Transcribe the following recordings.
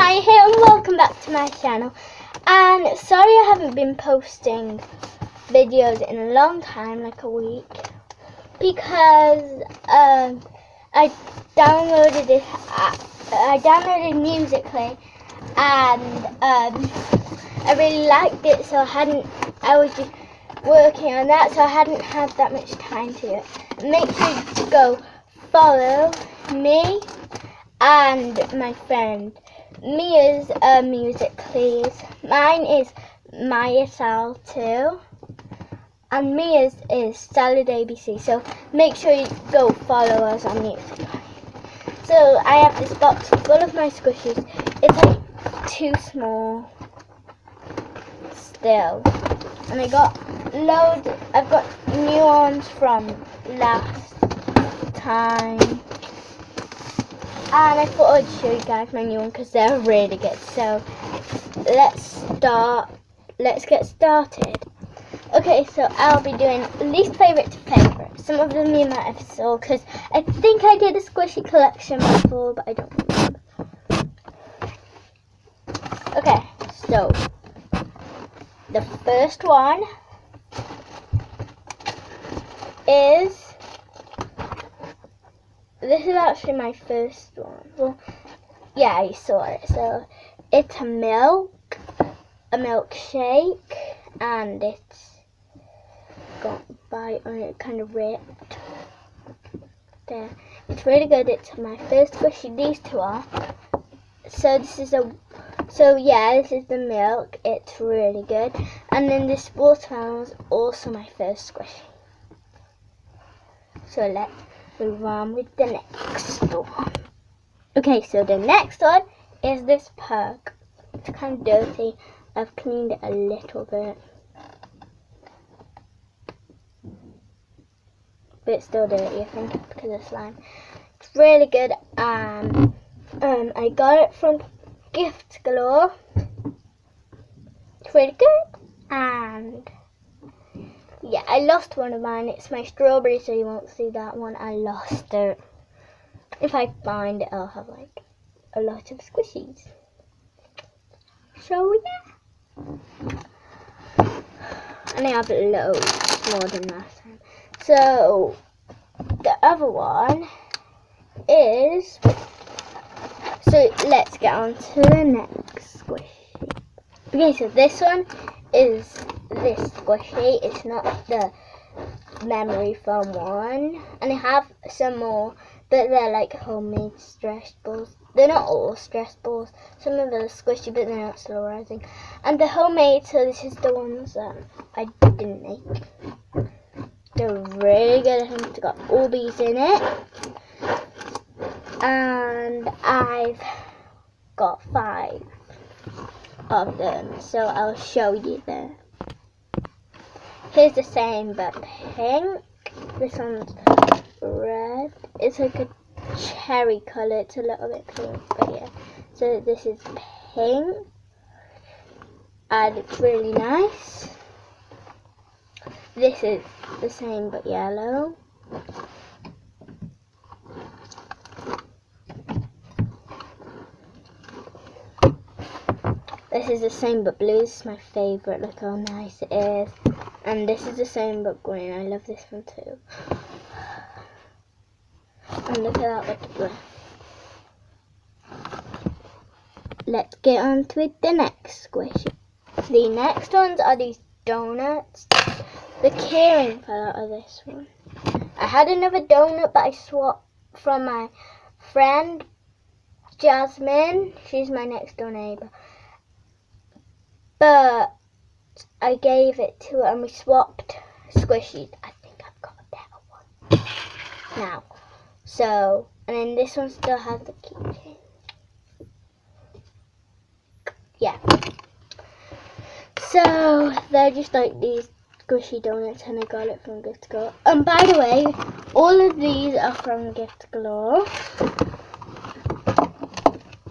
Maya here and welcome back to my channel. And sorry I haven't been posting videos in a long time, like a week, because I downloaded this app. I downloaded Musical.ly and I really liked it, so I was just working on that, so I hadn't had that much time to do it. Make sure to go follow me and my friend Mia's music, please. Mine is Maya Sal 2 and Mia's is Salad ABC, so make sure you go follow us on music. So I have this box full of my squishies. It's like too small still, and I got loads. I've got new ones from last time, and I thought I'd show you guys my new one because they're really good. So let's get started. Okay, so I'll be doing least favourite to favourite. Some of them you might have saw because I think I did a squishy collection before, but I don't remember. Okay, so the first one is, this is actually my first one. Well, yeah, you saw it. So it's a milkshake, and it's got a bite on it, kind of ripped. There, it's really good. It's my first squishy. These two are. So this is the milk. It's really good. And then this watermelon is also my first squishy. So let's move on with the next one. Okay, so the next one is this pug. It's kind of dirty. I've cleaned it a little bit, but it's still dirty, I think, because of slime. It's really good. I got it from Gift Galore. It's really good. And yeah, I lost one of mine. It's my strawberry, so you won't see that one. I lost it. If I find it, I'll have like a lot of squishies. So yeah. And I have loads more than last time. So the other one is, so let's get on to the next squishy. Okay, so this one is this squishy. It's not the memory foam one, and I have some more, but they're like homemade stress balls. They're not all stress balls. Some of them are squishy, but they're not slow rising. And the homemade, so this is the ones that I didn't make. They're really good. I think it's got all these in it. And I've got 5 of them, so I'll show you them. Here's the same but pink. This one's red. It's like a cherry colour. It's a little bit pink, but yeah. So this is pink, and it's really nice. This is the same but yellow. This is the same but blue. This is my favourite. Look how nice it is. And this is the same but green. I love this one too. And look at that little blue. Let's get on to the next squishy. The next ones are these donuts. The keyring fell out of this one. I had another donut, but I swapped from my friend Jasmine. She's my next door neighbour. But I gave it to her and we swapped squishies. I think I've got a better one now. So, and then this one still has the keychain. Yeah. So, they're just like these squishy donuts, and I got it from Gift Galore. And by the way, all of these are from Gift Galore.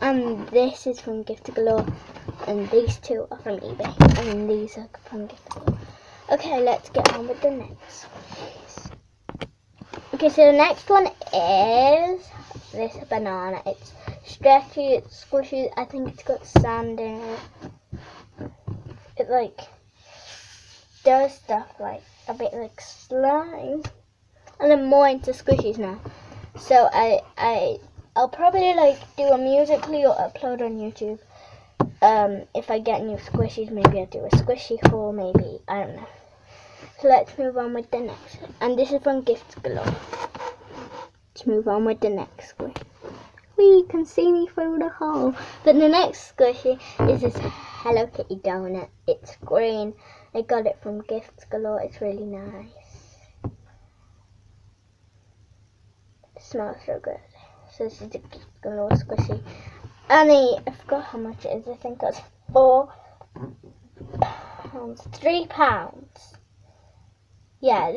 And this is from Gift Galore. And these two are from eBay. And these are from Gift Galore. Okay, let's get on with the next squishies. Okay, so the next one is this banana. It's stretchy, it's squishy. I think it's got sand in it. It like does stuff like a bit like slime. And I'm more into squishies now. So I'll probably like do a Musical.ly or upload on YouTube. If I get new squishies, maybe I'll do a squishy haul, maybe, I don't know. So let's move on with the next one. And this is from Gifts Galore. Let's move on with the next squish. You can see me through the hole. But the next squishy is this Hello Kitty donut. It's green. I got it from Gifts Galore. It's really nice. It smells so good. So this is the Gifts Galore squishy. And I forgot how much it is. I think that's £4. £3. Yeah,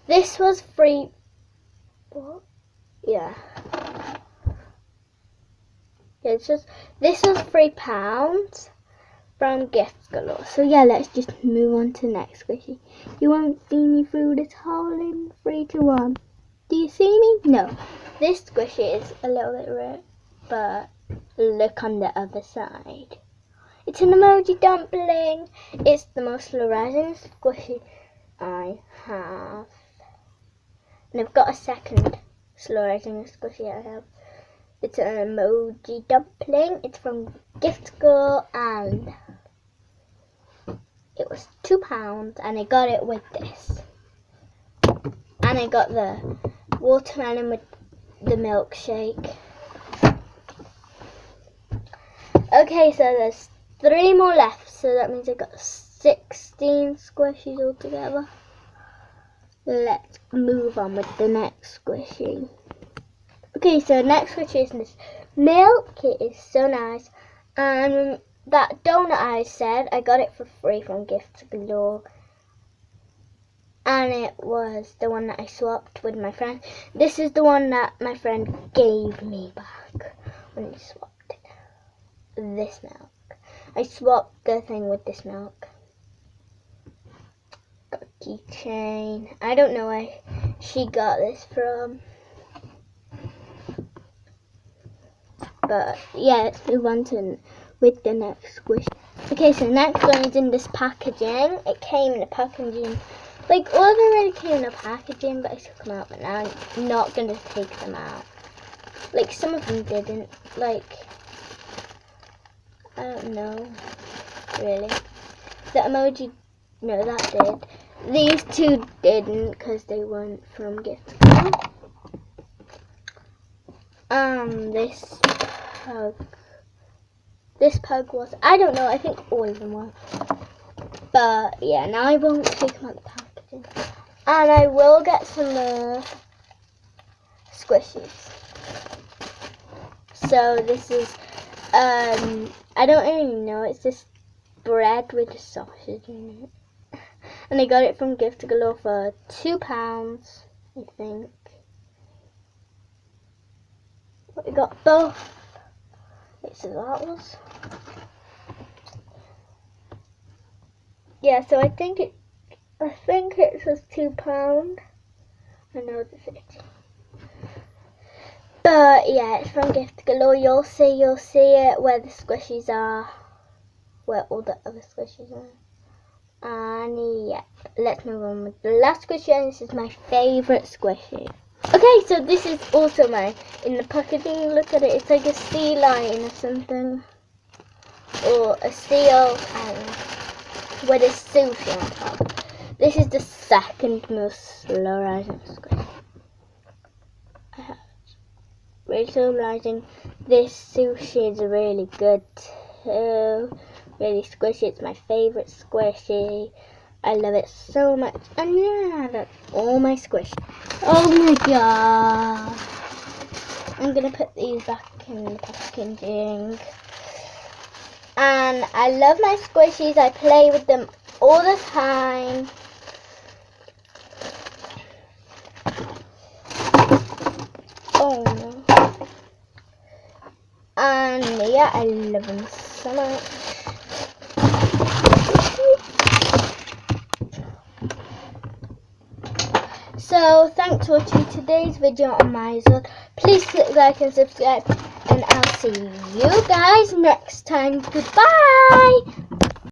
this was free. What? Yeah. Yeah, this was £3 from Gifts Galore. So yeah, let's just move on to the next squishy. You won't see me through this hole in 3, 2, 1. Do you see me? No. This squishy is a little bit red, but look on the other side. It's an emoji dumpling. It's the most fluorescent squishy I have. And I've got a second fluorescent squishy I have. It's an emoji dumpling. It's from Gifts Galore and it was £2 and I got it with this. And I got the watermelon with the milkshake. Okay, so there's 3 more left, so that means I got 16 squishies altogether. Let's move on with the next squishy. Okay, so next squishy is this milk. It is so nice. And that donut I said, I got it for free from Gifts Galore. And it was the one that I swapped with my friend. This is the one that my friend gave me back when he swapped it. This milk. I swapped the thing with this milk. Got a keychain. I don't know where she got this from. But yeah, let's move on to with the next squish. Okay, so next one is in this packaging. It came in a packaging. Like, all of them really came in a packaging, but I took them out, but now I'm not going to take them out. Like, some of them didn't. Like, I don't know, really. The emoji, no, that did. These 2 didn't, because they weren't from Gifts Galore. This pug was, I don't know, I think all of them were. But, yeah, now I won't take them out the packaging. And I will get some squishies. So, this is, I don't even know, it's this bread with a sausage in it. And I got it from Gifts Galore for £2, I think. We got both. Wait, so that was. Yeah, so I think it was £2. I know the city. But yeah, it's from Gifts Galore. You'll see it where the squishies are, where all the other squishies are. And yeah, let's move on with the last squishy, and this is my favourite squishy. Okay, so this is also in the packaging, look at it, it's like a sea lion or something. Or a seal with a sushi on top. This is the second most polarizing squishy. Really polarizing. This sushi is really good too. Really squishy, it's my favourite squishy. I love it so much. And yeah, that's all my squish. Oh my god. I'm going to put these back in the packaging. And I love my squishies. I play with them all the time. Oh no. And yeah, I love them so much. So, thanks for watching today's video on my zone. Please click like and subscribe, and I'll see you guys next time. Goodbye.